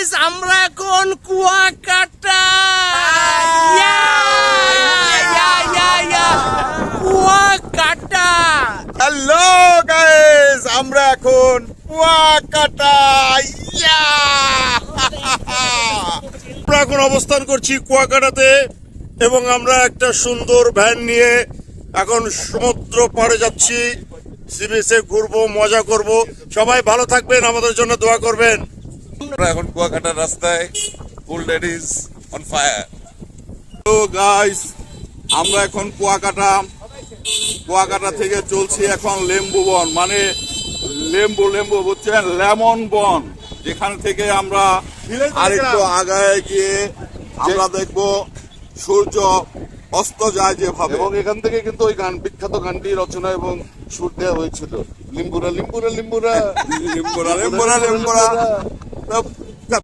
Guys, আমরা এখন Kuakata. Kuakata. Hello guys, আমরা এখন কুয়াকাটা। আমরা এখন অবস্থান করছি কুয়াকাটাতে এবং আমরা একটা সুন্দর ভ্যান নিয়ে এখন সমুদ্র পাড়ে যাচ্ছি। সি বিচে ঘুরবো, মজা করব। সবাই ভালো থাকবেন, আমাদের জন্য দোয়া করবেন। আমরা এখন কুয়াকাটার রাস্তায়, ফুল লেডিজ অন ফায়ার। তো গাইস, আমরা এখন কুয়াকাটা থেকে চলছি এখন লেম্বু বন, মানে লেম্বু বুঝছেন, লেমন বন, যেখান থেকে আমরা আরেকটু আগায় গিয়ে আমরা দেখবো সূর্য অস্ত যায় যেভাবে, এবং এখান থেকে কিন্তু ওই বিখ্যাত গানটি রচনা এবং সুর দেওয়া হয়েছিল, লিম্বুরা লিম্বুরা লিম্বুরা লিম্বুরা লিম্বুরা লিম্বুরা।